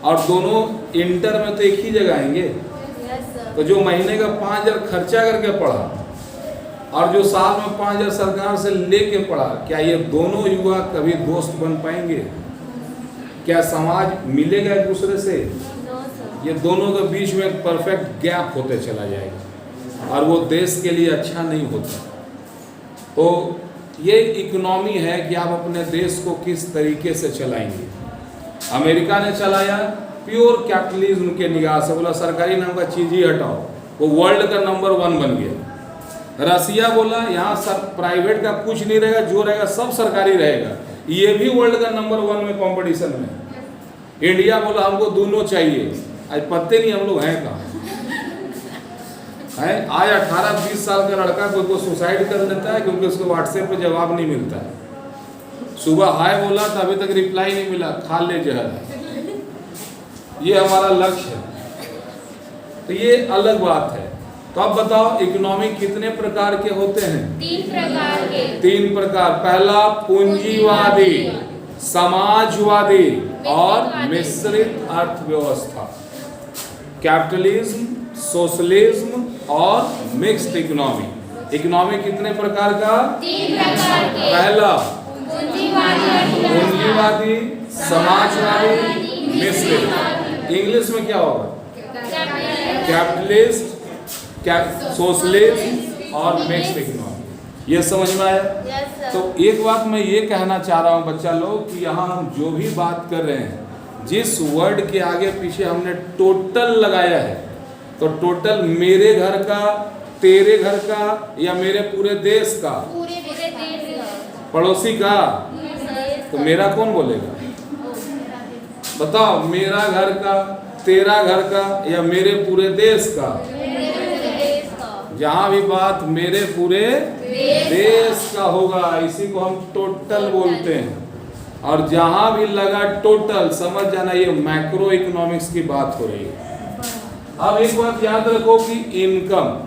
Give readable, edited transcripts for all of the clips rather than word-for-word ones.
और दोनों इंटर में तो एक ही जगह आएंगे। तो जो महीने का 5,000 खर्चा करके पढ़ा और जो साल में 5,000 सरकार से लेके पढ़ा, क्या ये दोनों युवा कभी दोस्त बन पाएंगे? क्या समाज मिलेगा एक दूसरे से? ये दोनों के बीच में एक परफेक्ट गैप होते चला जाएगा और वो देश के लिए अच्छा नहीं होता। तो ये इकोनॉमी है कि आप अपने देश को किस तरीके से चलाएंगे। अमेरिका ने चलाया प्योर कैपिटलिज्म के निगाह से, बोला सरकारी नाम का चीज ही हटाओ, वो वर्ल्ड का नंबर 1 बन गया। रसिया बोला यहाँ प्राइवेट का कुछ नहीं रहेगा, जो रहेगा सब सरकारी रहेगा, ये भी वर्ल्ड का नंबर 1 में कंपटीशन में। इंडिया बोला हमको दोनों चाहिए, आज पत्ते नहीं हम लोग हैं कहाँ है। आज 18-20 साल का लड़का कोई को सुसाइड कर लेता है क्योंकि उसको व्हाट्सएप पे जवाब नहीं मिलता है। सुबह हाय बोला तो अभी तक रिप्लाई नहीं मिला, खा ले जहर। ये हमारा लक्ष्य है। तो ये अलग बात है। तो अब बताओ इकोनॉमी कितने प्रकार के होते हैं? 3 प्रकार के। 3 प्रकार। पहला पूंजीवादी, समाजवादी और मिश्रित अर्थव्यवस्था। कैपिटलिज्म, सोशलिज्म और मिक्स्ड इकोनॉमी। इकोनॉमी कितने प्रकार का? 3 प्रकार के। पहला पूंजीवादी, समाजवादी, मिश्रित। इंग्लिश में क्या होगा? कैपिटलिस्ट, सोशलिस्ट और मिक्स्ड इकोनॉमी। ये समझ में आया? तो एक बात मैं ये कहना चाह रहा हूँ बच्चा लोग कि यहाँ हम जो भी बात कर रहे हैं, जिस वर्ड के आगे पीछे हमने टोटल लगाया है, तो टोटल मेरे घर का, तेरे घर का या मेरे पूरे देश का, पड़ोसी का, तो मेरा कौन बोलेगा? बताओ, मेरा घर का, तेरा घर का या मेरे पूरे देश का? जहां भी बात मेरे पूरे देश का होगा, इसी को हम टोटल बोलते हैं। और जहां भी लगा टोटल, समझ जाना ये मैक्रो इकोनॉमिक्स की बात हो रही है। अब एक बात याद रखो कि इनकम,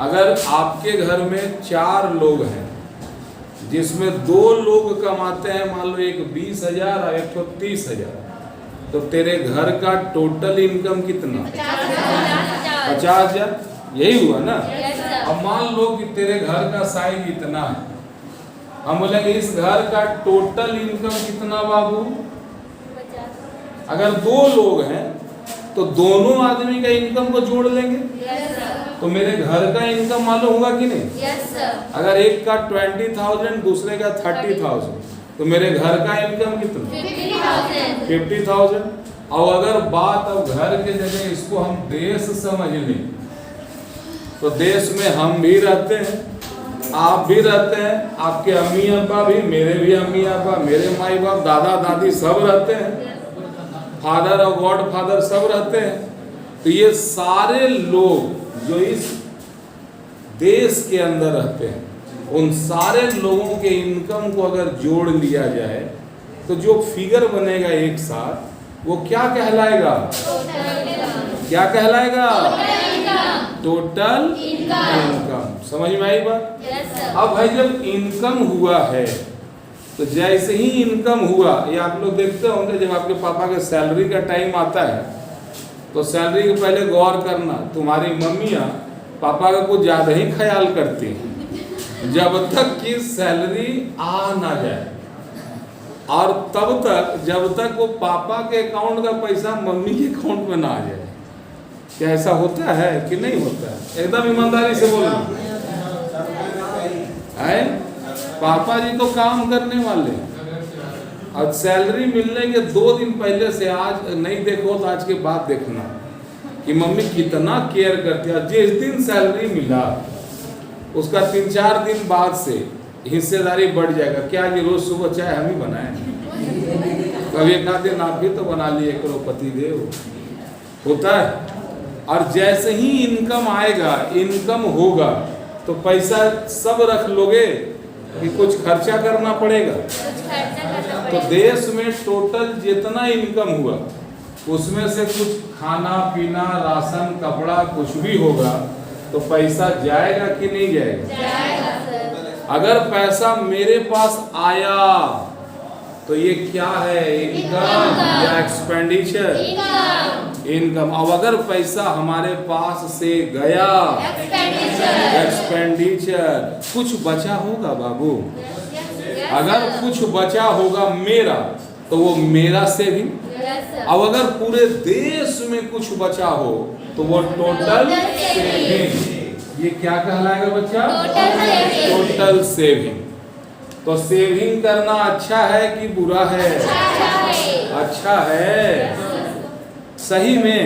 अगर आपके घर में 4 लोग हैं जिसमें 2 लोग कमाते हैं, मान लो एक 20,000 और एक 30,000, तो तेरे घर का टोटल इनकम कितना? 50,000। यही हुआ ना? अब मान लो कि तेरे घर का साइज इतना है, हम बोलेंगे इस घर का टोटल इनकम कितना बाबू? अगर 2 लोग हैं तो दोनों आदमी का इनकम को जोड़ लेंगे, तो मेरे घर का इनकम मालूम होगा कि नहीं? अगर एक का 20,000 दूसरे का 30,000, तो मेरे घर का इनकम कितना? 50,000। और अगर बात अब घर के जगह इसको हम देश समझ लें, तो देश में हम भी रहते हैं, आप भी रहते हैं, आपके अम्मी अब्बा भी, मेरे भी अम्मी अब्बा, मेरे माई बाप, दादा दादी सब रहते हैं, फादर और गॉड फादर सब रहते हैं। तो ये सारे लोग जो इस देश के अंदर रहते हैं, उन सारे लोगों के इनकम को अगर जोड़ लिया जाए तो जो फिगर बनेगा एक साथ, वो क्या कहलाएगा? क्या कहलाएगा? Total income. समझ में आई बात? अब भाई जब इनकम हुआ है, तो जैसे ही इनकम हुआ, ये आप लोग देखते होंगे जब आपके पापा के सैलरी का टाइम आता है, तो सैलरी के पहले गौर करना, तुम्हारी मम्मियाँ पापा का कुछ ज़्यादा ही ख्याल करती हैं, जब तक कि सैलरी आ ना जाए, और तब तक जब तक वो पापा के अकाउंट का पैसा मम्मी के अकाउंट में ना आ जाए। क्या ऐसा होता है कि नहीं होता है? एकदम ईमानदारी से बोलो है। पापा जी तो काम करने वाले, और सैलरी मिलने के 2 दिन पहले से, आज नहीं देखो तो आज के बाद देखना कि मम्मी कितना केयर करती है। जिस दिन सैलरी मिला उसका 3-4 दिन बाद से हिस्सेदारी बढ़ जाएगा। क्या ये रोज सुबह चाय हम ही बनाए? कभी एक आध दिन आप भी तो बना लिए, करोड़पति देव होता है। और जैसे ही इनकम आएगा, इनकम होगा, तो पैसा सब रख लोगे कि कुछ खर्चा करना पड़ेगा? तो देश में टोटल जितना इनकम हुआ, उसमें से कुछ खाना पीना, राशन, कपड़ा कुछ भी होगा, तो पैसा जाएगा कि नहीं जाएगा? अगर पैसा मेरे पास आया तो ये क्या है? इनकम। या एक्सपेंडिचर? इनकम। अब अगर पैसा हमारे पास से गया, एक्सपेंडिचर, कुछ बचा होगा बाबू। अगर कुछ बचा होगा मेरा तो वो मेरा सेविंग। अब अगर पूरे देश में कुछ बचा हो तो वो टोटल सेविंग। ये क्या कहलाएगा बच्चा? Total saving. तो सेविंग करना अच्छा है कि बुरा है? अच्छा है। सही में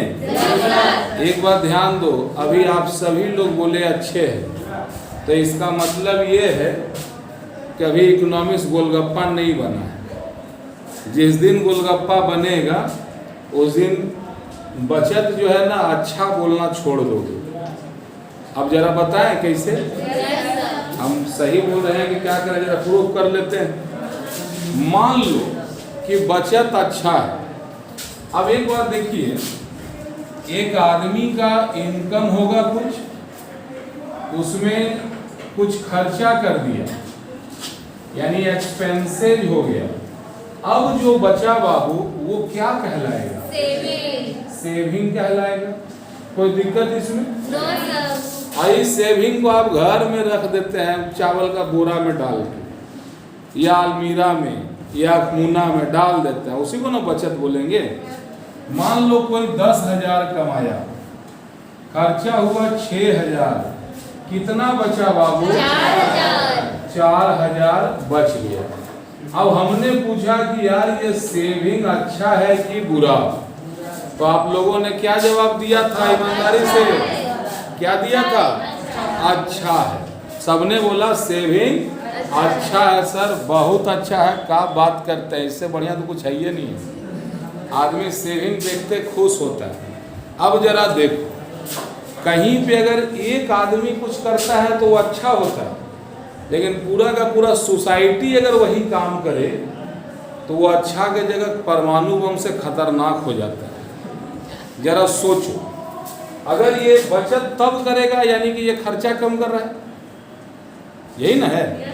एक बात ध्यान दो, अभी आप सभी लोग बोले अच्छे हैं, तो इसका मतलब ये है कि अभी इकोनॉमिक्स गोलगप्पा नहीं बना है। जिस दिन गोलगप्पा बनेगा उस दिन बचत जो है ना अच्छा बोलना छोड़ दोगे। अब जरा बताएं कैसे? हम सही बोल रहे हैं कि क्या करें, जरा प्रूफ कर लेते हैं। मान लो कि बचत अच्छा है। अब एक बात देखिए, एक आदमी का इनकम होगा कुछ, उसमें कुछ खर्चा कर दिया यानी एक्सपेंसेज हो गया। अब जो बचा बाबू वो क्या कहलाएगा? सेविंग कहलाएगा। कोई दिक्कत इसमें? आई सेविंग को आप घर में रख देते हैं चावल का बोरा में डाल के, या अलमीरा में या मुना में डाल देते हैं, उसी को ना बचत बोलेंगे। मान लो कोई 10,000 कमाया, खर्चा हुआ 6,000, कितना बचा बाबू? 4,000 बच गया। अब हमने पूछा कि यार ये सेविंग अच्छा है कि बुरा, तो आप लोगों ने क्या जवाब दिया था ईमानदारी से? क्या दिया था? अच्छा है। सबने बोला सेविंग अच्छा है सर, बहुत अच्छा है। क्या बात करते हैं, इससे बढ़िया तो कुछ है ही नहीं है। आदमी सेविंग देखते खुश होता है। अब जरा देखो, कहीं पे अगर एक आदमी कुछ करता है तो वो अच्छा होता है, लेकिन पूरा का पूरा सोसाइटी अगर वही काम करे तो वो अच्छा के जगह परमाणु बम से खतरनाक हो जाता है। जरा सोचो, अगर ये बचत तब करेगा यानी कि ये खर्चा कम कर रहा है, यही ना है।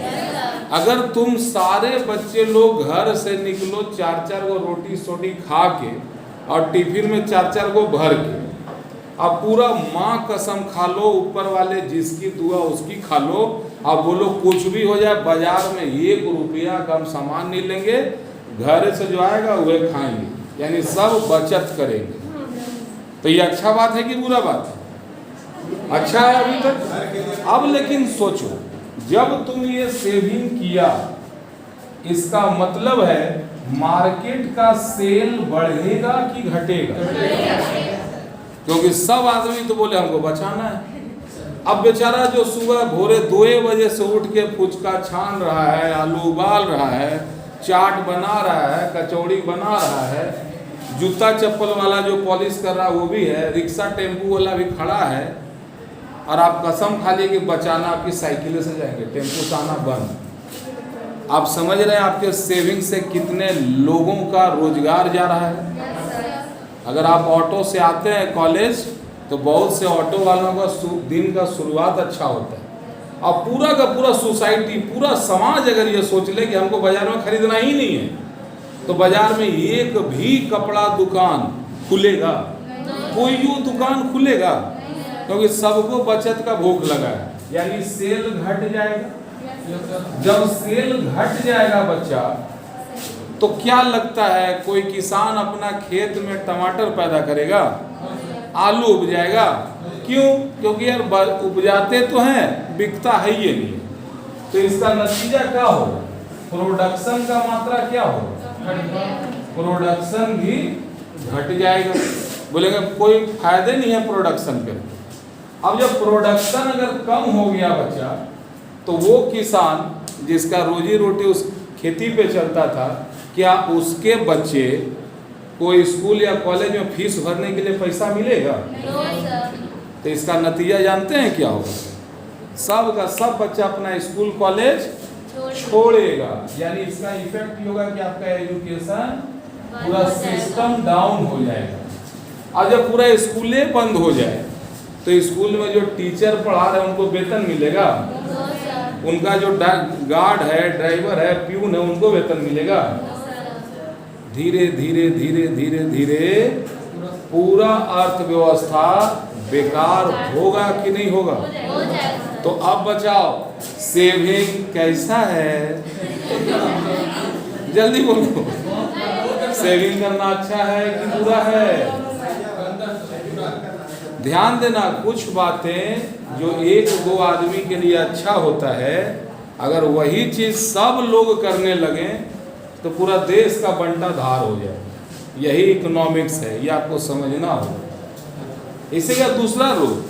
अगर तुम सारे बच्चे लोग घर से निकलो 4-4 को रोटी सोटी खा के और टिफिन में 4-4 को भर के, अब पूरा माँ कसम खा लो, ऊपर वाले जिसकी दुआ उसकी खा लो, अब बोलो कुछ भी हो जाए बाजार में 1 रुपया कम सामान नहीं लेंगे, घर से जो आएगा वह खाएंगे, यानी सब बचत करेंगे। तो ये अच्छा बात है कि बुरा बात है? अच्छा है अभी तक। अब लेकिन सोचो, जब तुम ये सेविंग किया, इसका मतलब है मार्केट का सेल बढ़ेगा कि घटेगा? क्योंकि सब आदमी तो बोले हमको बचाना है। अब बेचारा जो सुबह भोरे 2 बजे से उठ के फुचका छान रहा है, आलू उबाल रहा है, चाट बना रहा है, कचौड़ी बना रहा है, जूता चप्पल वाला जो पॉलिश कर रहा है वो भी है, रिक्शा टेम्पू वाला भी खड़ा है, और आप कसम खा लिए कि बचाना आपकी साइकिल से जाएंगे, टेम्पू से आना बंद। आप समझ रहे हैं आपके सेविंग से कितने लोगों का रोजगार जा रहा है? अगर आप ऑटो से आते हैं कॉलेज तो बहुत से ऑटो वालों का दिन का शुरुआत अच्छा होता है, और पूरा का पूरा सोसाइटी, पूरा समाज अगर ये सोच ले कि हमको बाजार में खरीदना ही नहीं है, तो बाजार में एक भी कपड़ा दुकान खुलेगा? कोई यूँ दुकान खुलेगा? क्योंकि सबको बचत का भूख लगा है, यानी सेल घट जाएगा। जब सेल घट जाएगा बच्चा, तो क्या लगता है कोई किसान अपना खेत में टमाटर पैदा करेगा? आलू उपजाएगा? क्यों? क्योंकि यार उपजाते तो हैं, बिकता है ये नहीं। तो इसका नतीजा क्या होगा? प्रोडक्शन का मात्रा क्या होगा? प्रोडक्शन भी घट जाएगा। बोलेंगे कोई फायदे नहीं है प्रोडक्शन के। अब जब प्रोडक्शन अगर कम हो गया बच्चा, तो वो किसान जिसका रोजी रोटी उस खेती पे चलता था, क्या उसके बच्चे को स्कूल या कॉलेज में फीस भरने के लिए पैसा मिलेगा? तो इसका नतीजा जानते हैं क्या होगा? सब का सब बच्चा अपना स्कूल कॉलेज छोड़ेगा, यानी इसका इफेक्ट होगा कि आपका एजुकेशन पूरा सिस्टम डाउन हो जाएगा। और जब पूरा स्कूले बंद हो जाए तो स्कूल में जो टीचर पढ़ा रहे हैं उनको वेतन मिलेगा? उनका जो गार्ड है, ड्राइवर है, प्यून है, उनको वेतन मिलेगा? धीरे धीरे धीरे धीरे धीरे पूरा अर्थव्यवस्था बेकार होगा कि नहीं होगा? हो जाएगा। तो अब बचाओ, सेविंग कैसा है? जल्दी बोलो, सेविंग करना अच्छा है कि बुरा है? ध्यान देना, कुछ बातें जो एक दो आदमी के लिए अच्छा होता है, अगर वही चीज सब लोग करने लगे तो पूरा देश का बंटा धार हो जाए। यही इकोनॉमिक्स है, ये आपको समझना होगा। इसी का दूसरा रूप,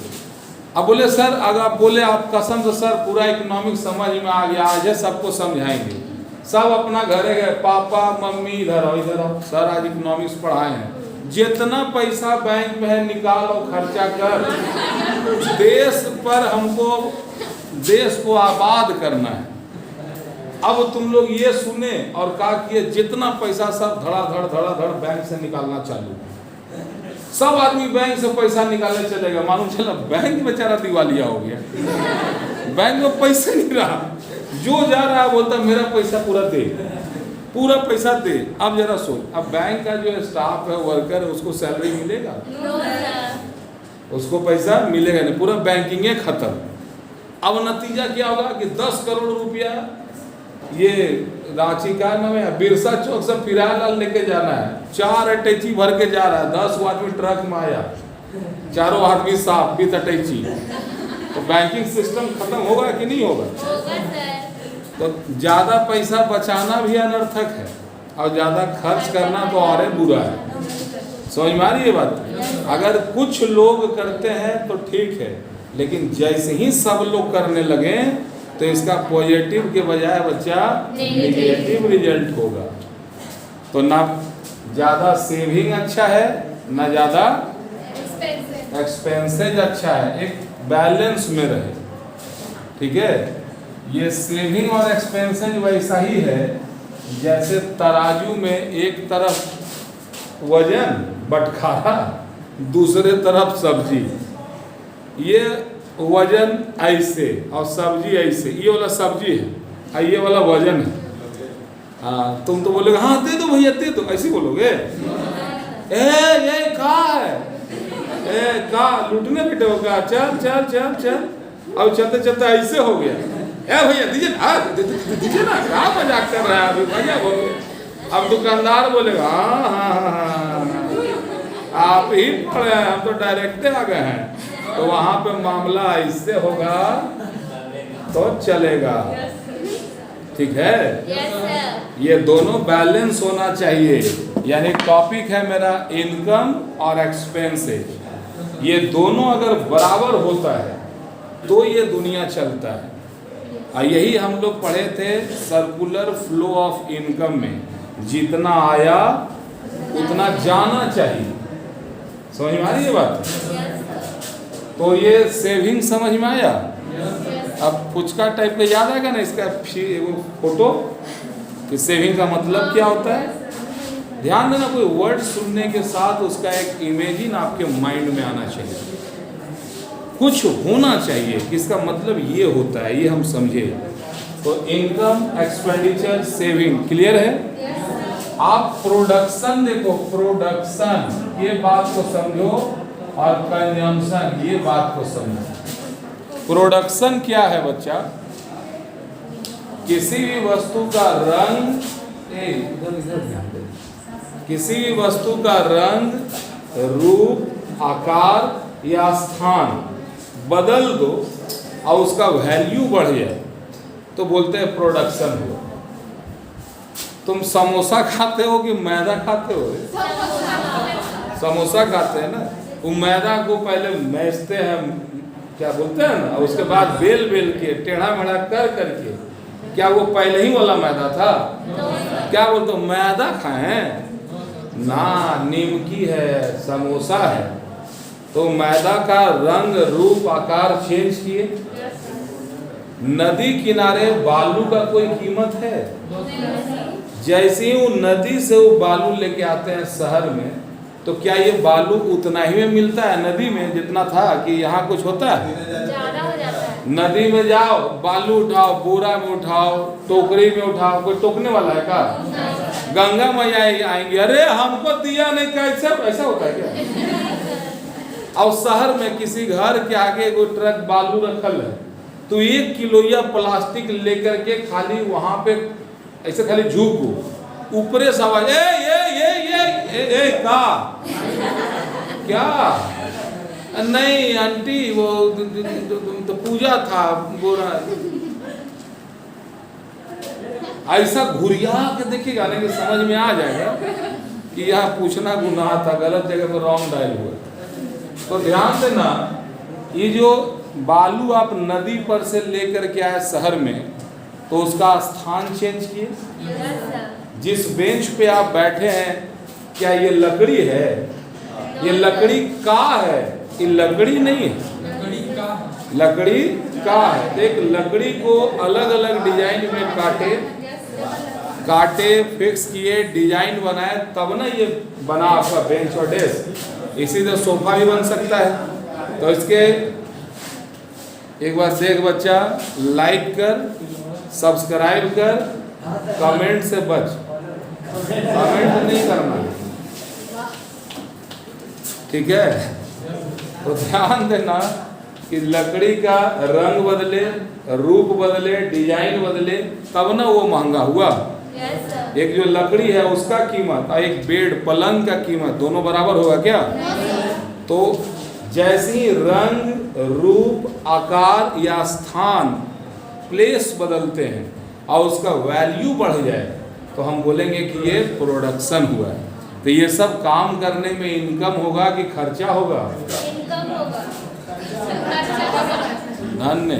अब बोले सर, अगर आप बोले आप कसम से सर पूरा इकोनॉमिक्स समझ में आ गया, आज है सबको समझाएंगे, सब अपना घरे गए, पापा मम्मी इधर आओ इधर आओ, सर आज इकोनॉमिक्स पढ़ाए हैं, जितना पैसा बैंक में है निकाल और खर्चा कर, देश पर हमको देश को आबाद करना है। अब तुम लोग ये सुने और कहा कि जितना पैसा सब धड़ाधड़ बैंक से निकालना चालू, सब आदमी बैंक से पैसा निकालने चलेगा, मालूम चला बैंक बेचारा दिवालिया हो गया, बैंक में पैसे नहीं रहा, जो जा रहा है बोलता मेरा पैसा पूरा दे, पूरा पैसा दे। अब जरा सोच, अब बैंक का जो स्टाफ है, वर्कर है, उसको सैलरी मिलेगा? उसको पैसा मिलेगा नहीं, पूरा बैंकिंग खत्म। अब नतीजा क्या होगा कि 10 करोड़ रुपया ये रांची का नाम है बिरसा चौक से फिरालाल लेके जाना है, 4 अटैची भर के जा रहा है, 10 आदमी ट्रक में आया, चारों आदमी साफ भी अटैची, तो बैंकिंग सिस्टम खत्म होगा कि नहीं होगा? तो ज्यादा पैसा बचाना भी अनर्थक है और ज्यादा खर्च करना तो और बुरा है। समझ में आ रही है बात? अगर कुछ लोग करते हैं तो ठीक है, लेकिन जैसे ही सब लोग करने लगे तो इसका पॉजिटिव के बजाय बच्चा नेगेटिव रिजल्ट होगा। तो ना ज़्यादा सेविंग अच्छा है, ना ज़्यादा एक्सपेंसेज अच्छा है, एक बैलेंस में रहे। ठीक है, ये सेविंग और एक्सपेंसेज वैसा ही है जैसे तराजू में एक तरफ वजन बटखारा, दूसरे तरफ सब्जी, ये वजन ऐसे और सब्जी ऐसे, ये वाला सब्जी है और ये वाला वजन है। हाँ, तुम तो बोलोगे हाँ दे दो भैया दे दो, ऐसे बोलोगे, ये का है, का लूटने बैठे हो का, चल चल चल चल, अब चलते चलते ऐसे हो गया, भैया दीजिए ना, क्या मजाक कर रहा है अभी भैया बोलो। अब दुकानदार बोलेगा हाँ हाँ हाँ हाँ आप ही पढ़े हैं, हम तो डायरेक्ट आ गए हैं, तो वहां पे मामला ऐसे होगा तो चलेगा। ठीक है, ये दोनों बैलेंस होना चाहिए। यानी टॉपिक है मेरा इनकम और एक्सपेंसेस, ये दोनों अगर बराबर होता है तो ये दुनिया चलता है। और यही हम लोग पढ़े थे सर्कुलर फ्लो ऑफ इनकम में, जितना आया उतना जाना चाहिए। समझ में आ रही है बात? तो ये सेविंग समझ में आया? अब पुचका टाइप में याद आएगा ना इसका फोटो कि सेविंग का मतलब क्या होता है। ध्यान देना, कोई वर्ड सुनने के साथ उसका एक इमेजिन आपके माइंड में आना चाहिए, कुछ होना चाहिए कि इसका मतलब ये होता है, ये हम समझे। तो इनकम, एक्सपेंडिचर, सेविंग क्लियर है। आप प्रोडक्शन देखो, प्रोडक्शन ये बात को समझो और कंजम्पशन ये बात को समझो। प्रोडक्शन क्या है बच्चा? किसी भी वस्तु का रंग, किसी भी वस्तु का रंग, रूप, आकार या स्थान बदल दो और उसका वैल्यू बढ़ जाए तो बोलते हैं प्रोडक्शन हुआ। तुम समोसा खाते हो कि मैदा खाते हो? समोसा खाते हैं ना, वो मैदा को पहले मैसते हैं, क्या बोलते हैं ना, उसके बाद बेल बेल के टेढ़ा मेढ़ा कर करके, क्या वो पहले ही वाला मैदा था? क्या बोलते हो, मैदा खाएं ना, नीमकी है, समोसा है। तो मैदा का रंग, रूप, आकार चेंज किए। नदी किनारे बालू का कोई कीमत है? जैसे ही वो नदी से वो बालू लेके आते हैं शहर में, तो क्या ये बालू उतना ही में मिलता है नदी में जितना था कि यहाँ कुछ होता है? ज्यादा हो जाता है। नदी में जाओ, बालू उठाओ, बोरा में उठाओ, टोकरी में उठाओ, कोई टोकने वाला है का? गंगा मैया आएंगी, अरे हमको दिया नहीं, कैसे ऐसा होता है क्या? और शहर में किसी घर के आगे कोई ट्रक बालू रखल है, तो 1 किलोया प्लास्टिक लेकर के खाली वहां पे ऐसे खाली झुको, ऊपरे से आवाज ए का क्या? नहीं आंटी वो तो पूजा था बोरा। ऐसा घुरिया के देखिएगा ना कि समझ में आ जाएगा कि यह पूछना गुनाह था, गलत जगह पर रॉन्ग डायल हुआ। तो ध्यान देना, ये जो बालू आप नदी पर से लेकर के आए शहर में, तो उसका स्थान चेंज किए। जिस बेंच पे आप बैठे हैं, क्या ये लकड़ी है? ये लकड़ी का है, ये लकड़ी नहीं है, लकड़ी का है। एक लकड़ी को अलग अलग डिजाइन में काटे फिक्स किए, डिजाइन बनाए, तब ना ये बना आपका बेंच और डेस्क। इसी तरह सोफा भी बन सकता है। तो इसके एक बार देख बच्चा, लाइक कर, सब्सक्राइब कर, कमेंट से बच, कमेंट नहीं करना, ठीक है? तो ध्यान देना कि लकड़ी का रंग बदले, रूप बदले, डिजाइन बदले, तब ना वो महंगा हुआ। एक जो लकड़ी है उसका कीमत और एक बेड पलंग का कीमत दोनों बराबर होगा क्या? तो जैसे ही रंग, रूप, आकार या स्थान, प्लेस बदलते हैं और उसका वैल्यू बढ़ जाए, तो हम बोलेंगे कि ये प्रोडक्शन हुआ है। तो ये सब काम करने में इनकम होगा कि खर्चा होगा? इनकम होगा। धन्य।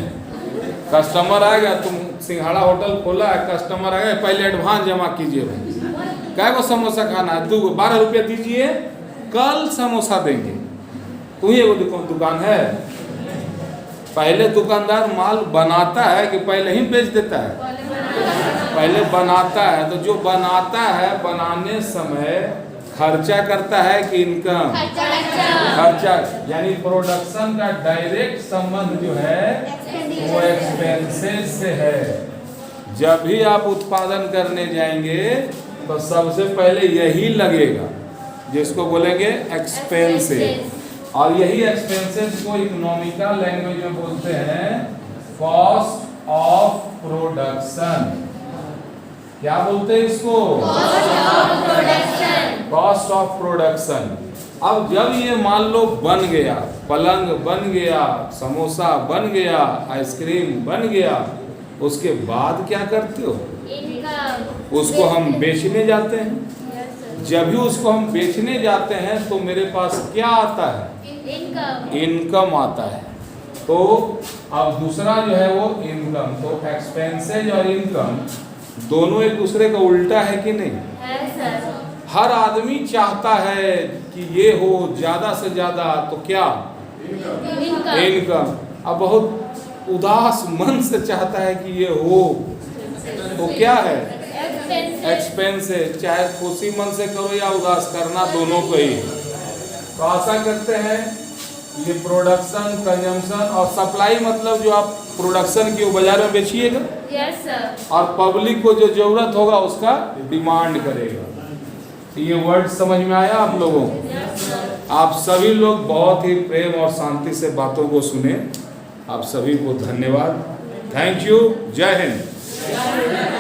कस्टमर आएगा, तुम सिंघाड़ा होटल खोला है, कस्टमर आएगा, पहले एडवांस जमा कीजिए भाई, क्या को समोसा खाना है, 12 रुपया दीजिए, कल समोसा देंगे। तू ये वो दुकान है? पहले दुकानदार माल बनाता है कि पहले ही बेच देता है? पहले बनाता है। तो जो बनाता है, बनाने समय खर्चा करता है कि इनकम? खर्चा। यानी प्रोडक्शन का डायरेक्ट संबंध जो है वो एक्सपेंसेस से है। जब भी आप उत्पादन करने जाएंगे तो सबसे पहले यही लगेगा, जिसको बोलेंगे एक्सपेंसेस। और यही एक्सपेंसेस को इकोनॉमिकल लैंग्वेज में बोलते हैं कॉस्ट ऑफ प्रोडक्शन। क्या बोलते हैं इसको? Cost of production. अब जब ये मान लो बन गया, पलंग बन गया, समोसा बन गया, आइसक्रीम बन गया, उसके बाद क्या करते हो? उसको हम बेचने जाते हैं। जब भी उसको हम बेचने जाते हैं तो मेरे पास क्या आता है? इनकम आता है। तो अब दूसरा जो है वो इनकम। तो एक्सपेंसेज और इनकम दोनों एक दूसरे का उल्टा है कि नहीं? है सर। हर आदमी चाहता है कि ये हो ज्यादा से ज्यादा, तो क्या? इनकम। अब बहुत उदास मन से चाहता है कि ये हो, तो क्या है? एक्सपेंसेस। चाहे खुशी मन से करो या उदास, करना दोनों को ही। तो आशा करते हैं ये प्रोडक्शन, कंजम्पशन और सप्लाई, मतलब जो आप प्रोडक्शन की वो बाजार में बेचिएगा। Yes sir. और पब्लिक को जो जरूरत होगा उसका डिमांड करेगा। ये वर्ड समझ में आया आप लोगों को? Yes sir. आप सभी लोग बहुत ही प्रेम और शांति से बातों को सुने। आप सभी को धन्यवाद। Thank you. जय हिंद।